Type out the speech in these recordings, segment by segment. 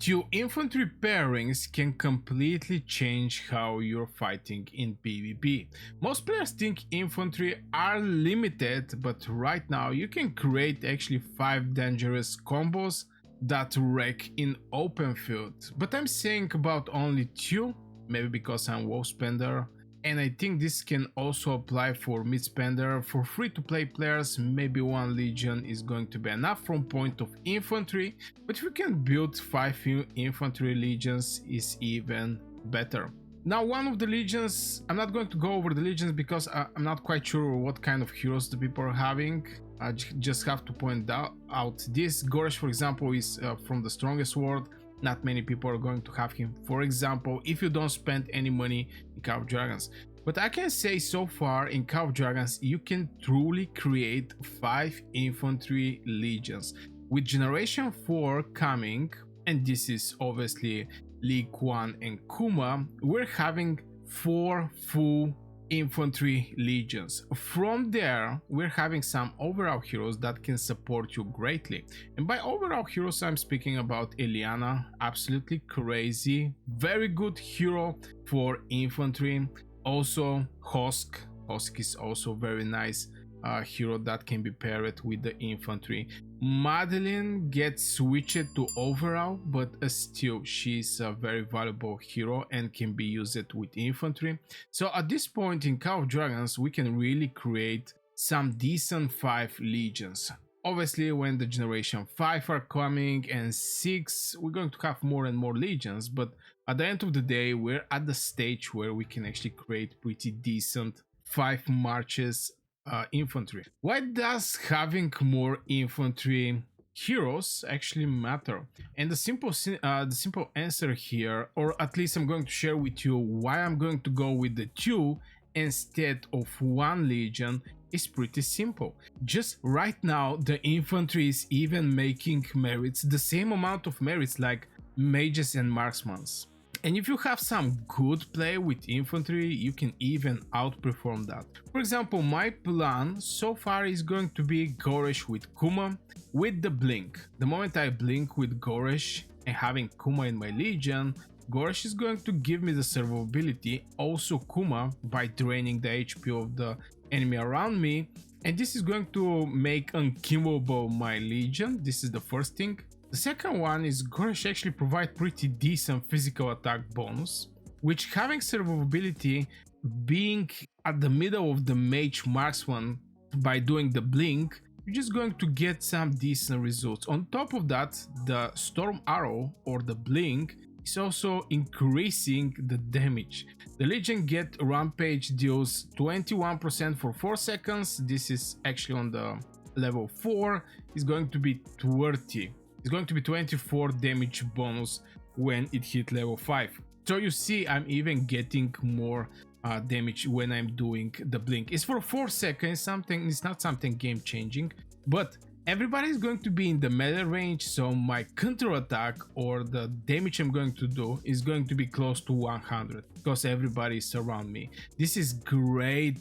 Two infantry pairings can completely change how you're fighting in PvP. Most players think infantry are limited, but right now you can create actually 5 dangerous combos that wreck in open field. But I'm saying about only 2, maybe because I'm WoW spender, and I think this can also apply for mid spender. For free to play players, maybe 1 legion is going to be enough from point of infantry, but if you can build 5 infantry legions is even better. Now, one of the legions, I'm not going to go over the legions because I'm not quite sure what kind of heroes the people are having. I just have to point out this. Goresh, for example, is from the strongest world. Not many people are going to have him, for example, if you don't spend any money in Call of Dragons. But I can say so far in Call of Dragons you can truly create 5 infantry legions. With Generation 4 coming, and this is obviously Lee Quan and Kuma, we're having 4 full infantry legions. From there we're having some overall heroes that can support you greatly, and by overall heroes I'm speaking about Eliana, absolutely crazy, very good hero for infantry. Also Hosk is also very nice hero that can be paired with the infantry. Madeline gets switched to overall, but still she's a very valuable hero and can be used with infantry. So at this point in Call of Dragons we can really create some decent 5 legions. Obviously when the Generation 5 are coming and 6, we're going to have more and more legions, but at the end of the day we're at the stage where we can actually create pretty decent 5 marches infantry. Why does having more infantry heroes actually matter? And the simple answer here, or at least I'm going to share with you why I'm going to go with the 2 instead of 1 legion, is pretty simple. Just right now the infantry is even making merits, the same amount of merits like mages and marksmen. And if you have some good play with infantry, you can even outperform that. For example, my plan so far is going to be Goresh with Kuma with the blink. The moment I blink with Goresh and having Kuma in my legion, Goresh is going to give me the survivability, also Kuma, by draining the HP of the enemy around me, and this is going to make unkillable my legion. This is the first thing. The second one is Goresh actually provide pretty decent physical attack bonus, which having survivability, being at the middle of the mage marksman by doing the blink, you're just going to get some decent results. On top of that, the storm arrow or the blink is also increasing the damage. The legion get rampage deals 21% for 4 seconds. This is actually on the level 4. It's going to be 30. It's going to be 24 damage bonus when it hit level 5. So you see I'm even getting more damage when I'm doing the blink. It's for 4 seconds, it's not something game changing, but everybody is going to be in the melee range, so my counter attack or the damage I'm going to do is going to be close to 100 because everybody is around me. This is great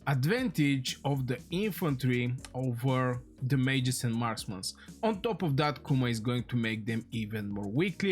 advantage of the infantry over the mages and marksmen. On top of that, Kuma is going to make them even more weak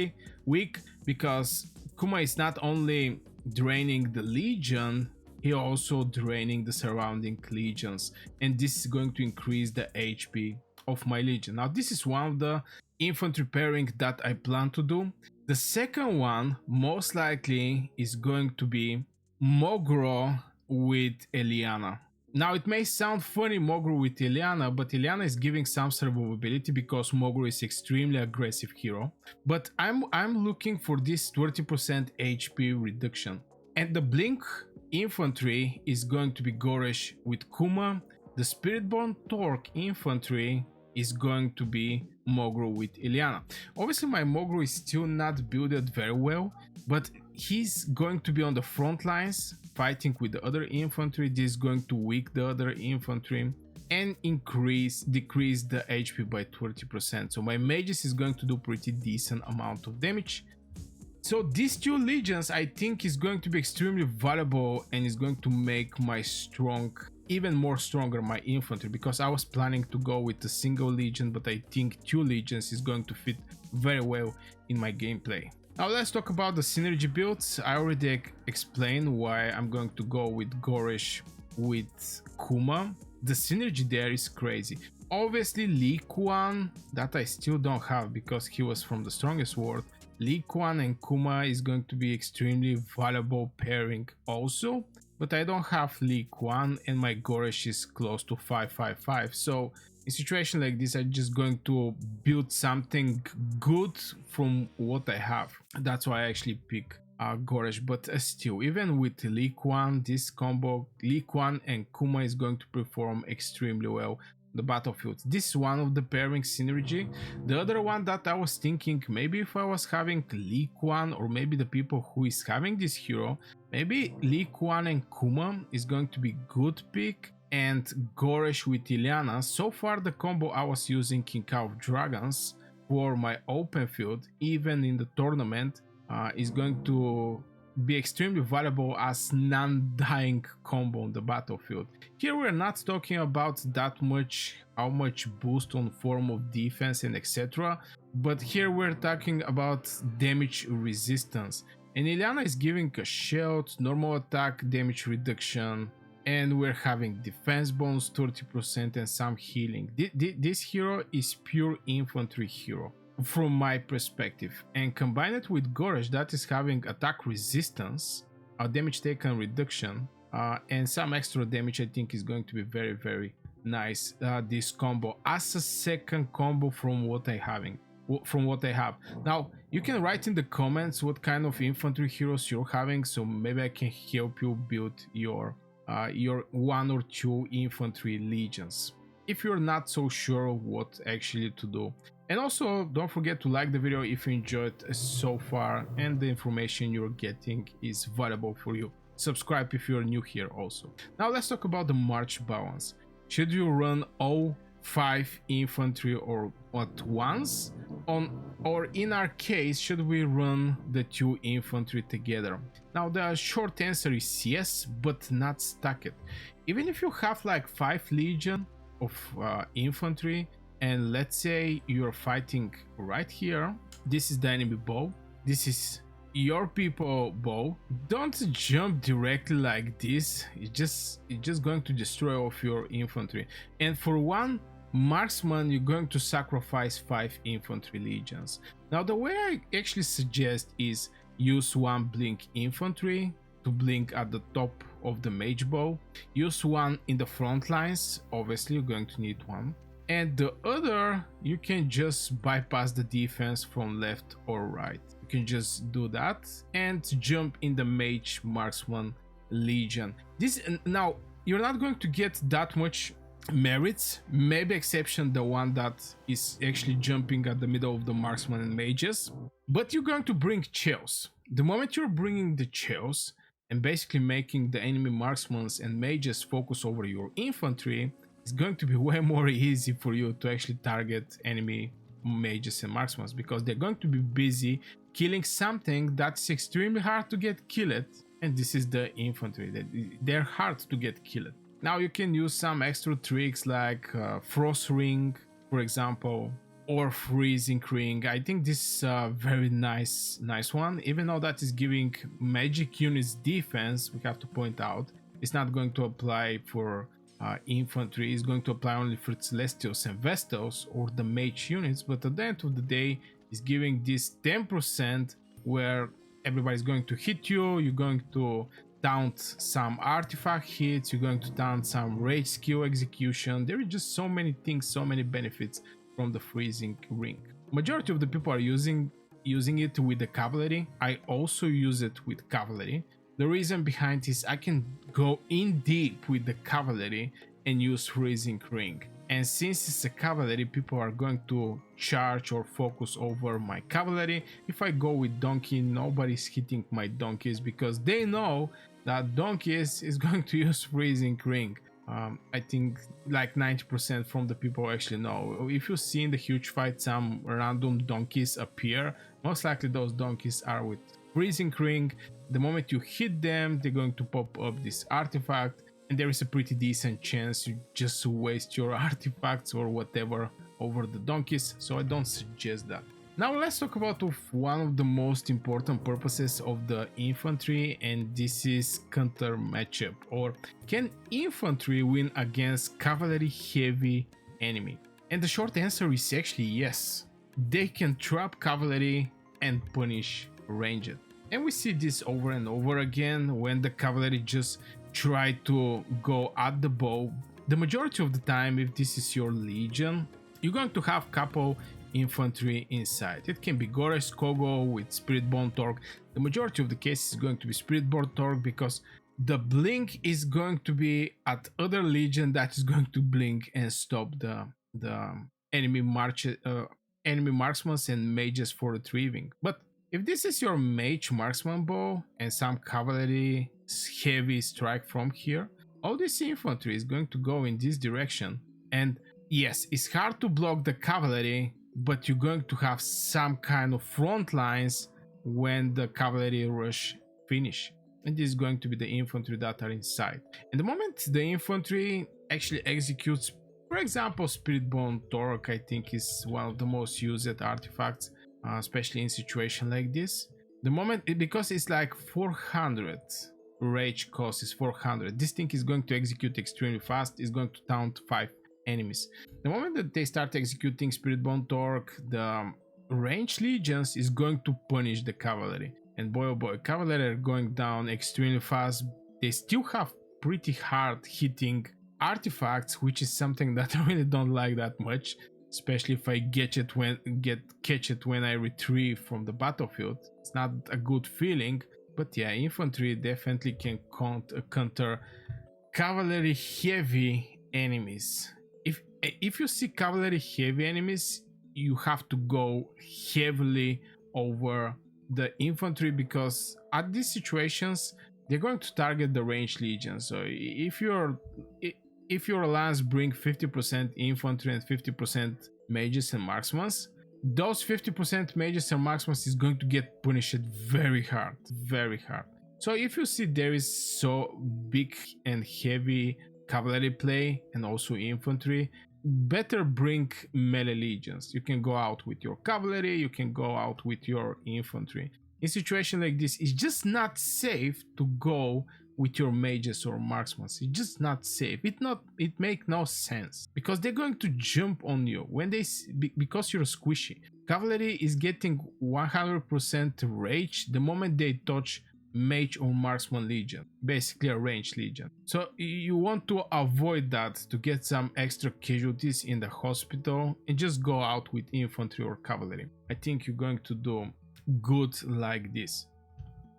because Kuma is not only draining the legion, he also draining the surrounding legions, and this is going to increase the HP of my legion. Now this is one of the infantry pairing that I plan to do. The second one most likely is going to be Mogro with Eliana. Now it may sound funny, Mogro with Eliana, but Eliana is giving some survivability because Mogro is extremely aggressive hero. But I'm looking for this 30% HP reduction. And the blink infantry is going to be Goresh with Kuma. The Spiritborn Torque infantry is going to be Mogro with Eliana. Obviously my Mogro is still not builded very well, but he's going to be on the front lines fighting with the other infantry. This is going to weak the other infantry and decrease the HP by 30%. So my mages is going to do pretty decent amount of damage. So these 2 legions I think is going to be extremely valuable and is going to make my even more stronger my infantry, because I was planning to go with a single legion, but I think 2 legions is going to fit very well in my gameplay. Now let's talk about the synergy builds. I already explained why I'm going to go with Goresh with Kuma. The synergy there is crazy. Obviously Li Kuan, that I still don't have because he was from the strongest world. Li Kuan and Kuma is going to be extremely valuable pairing also, but I don't have Li Kuan and my Goresh is close to 555, so in situation like this I'm just going to build something good from what I have. That's why I actually pick Goresh, but still, even with Li Kuan, this combo Li Kuan and Kuma is going to perform extremely well the battlefield. This is one of the pairing synergy. The other one that I was thinking, maybe if I was having Li Kuan, or maybe the people who is having this hero, maybe Li Kuan and Kuma is going to be good pick, and Goresh with Ilyana. So far the combo I was using King of Dragons for my open field, even in the tournament, is going to be extremely valuable as non-dying combo on the battlefield. Here we're not talking about that much, how much boost on form of defense and etc, but here we're talking about damage resistance, and Ilyana is giving a shield, normal attack damage reduction, and we're having defense bonus 30% and some healing. This hero is pure infantry hero from my perspective, and combine it with Goresh that is having attack resistance, damage taken reduction, and some extra damage. I think is going to be very nice, this combo as a second combo from what I have. Now you can write in the comments what kind of infantry heroes you're having, so maybe I can help you build your 1 or 2 infantry legions if you're not so sure what actually to do. And also don't forget to like the video if you enjoyed so far and the information you're getting is valuable for you. Subscribe if you're new here also. Now let's talk about the march balance. Should you run all 5 infantry or at once, or in our case should we run the 2 infantry together? Now the short answer is yes, but not stacked. Even if you have like 5 legion of infantry, and let's say you're fighting right here, this is the enemy bow, this is your people bow, don't jump directly like this. It's just going to destroy all of your infantry, and for one marksman you're going to sacrifice 5 infantry legions. Now the way I actually suggest is use 1 blink infantry to blink at the top of the mage bow, use 1 in the front lines, obviously you're going to need 1, and the other you can just bypass the defense from left or right. You can just do that and jump in the mage marksman legion. This, now you're not going to get that much merits, maybe exception the one that is actually jumping at the middle of the marksman and mages, but you're going to bring chills. The moment you're bringing the chills and basically making the enemy marksmen and mages focus over your infantry, it's going to be way more easy for you to actually target enemy mages and marksmen, because they're going to be busy killing something that's extremely hard to get killed, and this is the infantry. They're hard to get killed. Now you can use some extra tricks like frost ring, for example, or freezing ring. I think this is a very nice one, even though that is giving magic units defense. We have to point out it's not going to apply for infantry, is going to apply only for Celestials and Vestals or the mage units, but at the end of the day is giving this 10% where everybody's going to hit you, you're going to taunt some artifact hits, you're going to taunt some rage skill execution. There are just so many things, so many benefits from the freezing ring. Majority of the people are using it with the cavalry. I also use it with cavalry. The reason behind is I can go in deep with the cavalry and use freezing ring, and since it's a cavalry, people are going to charge or focus over my cavalry. If I go with donkey, nobody's hitting my donkeys because they know that donkeys is going to use freezing ring. I think like 90% from the people actually know. If you see in the huge fight some random donkeys appear, most likely those donkeys are with freezing ring. The moment you hit them, they're going to pop up this artifact, and there is a pretty decent chance you just waste your artifacts or whatever over the donkeys, so I don't suggest that. Now let's talk about one of the most important purposes of the infantry, and this is counter matchup, or can infantry win against cavalry heavy enemy? And the short answer is actually yes. They can trap cavalry and punish ranged. And we see this over and over again when the cavalry just try to go at the bow. The majority of the time, if this is your legion, you're going to have couple infantry inside. It can be Gores Kogo with Spirit-Born Torque. The majority of the cases is going to be Spirit-Born Torque because the blink is going to be at other legion that is going to blink and stop the enemy enemy marksmen and mages for retrieving. But if this is your mage marksman bow and some cavalry heavy strike from here, all this infantry is going to go in this direction. And yes, it's hard to block the cavalry, but you're going to have some kind of front lines when the cavalry rush finish. And this is going to be the infantry that are inside. And the moment the infantry actually executes, for example, Spirit-Born Torque, I think is one of the most used artifacts, especially in situation like this. The moment, because it's like 400 rage cost is 400, this thing is going to execute extremely fast. It's going to taunt 5 enemies. The moment that they start executing Spirit-Born Torque, the ranged legions is going to punish the cavalry. And boy oh boy, cavalry are going down extremely fast. They still have pretty hard hitting artifacts, which is something that I really don't like that much, especially if I catch it when I retrieve from the battlefield. It's not a good feeling. But yeah, infantry definitely can counter cavalry heavy enemies. If you see cavalry heavy enemies, you have to go heavily over the infantry, because at these situations they're going to target the ranged legion. So if your alliance bring 50% infantry and 50% mages and marksmen, those 50% mages and marksmen is going to get punished very hard, very hard. So if you see there is so big and heavy cavalry play and also infantry, better bring melee legions. You can go out with your cavalry, you can go out with your infantry. In situation like this, it's just not safe to go with your mages or marksmen. It's just not safe. It make no sense, because they're going to jump on you when because you're squishy. Cavalry is getting 100% rage the moment they touch mage or marksman legion, basically a ranged legion. So you want to avoid that to get some extra casualties in the hospital, and just go out with infantry or cavalry. I think you're going to do good like this.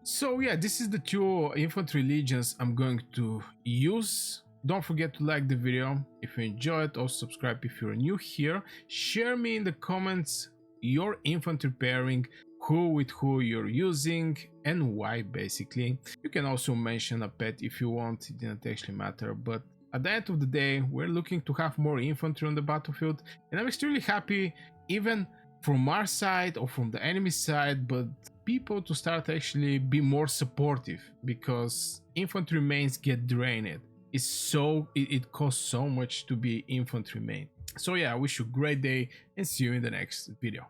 So yeah, this is the 2 infantry legions I'm going to use. Don't forget to like the video if you enjoyed, or subscribe if you're new here. Share me in the comments your infantry pairing, who you're using and why, basically. You can also mention a pet if you want, it didn't actually matter, but at the end of the day, we're looking to have more infantry on the battlefield, and I'm extremely happy, even from our side or from the enemy side, but people to start actually be more supportive, because infantry mains get drained. It costs so much to be infantry main. So yeah, I wish you a great day and see you in the next video.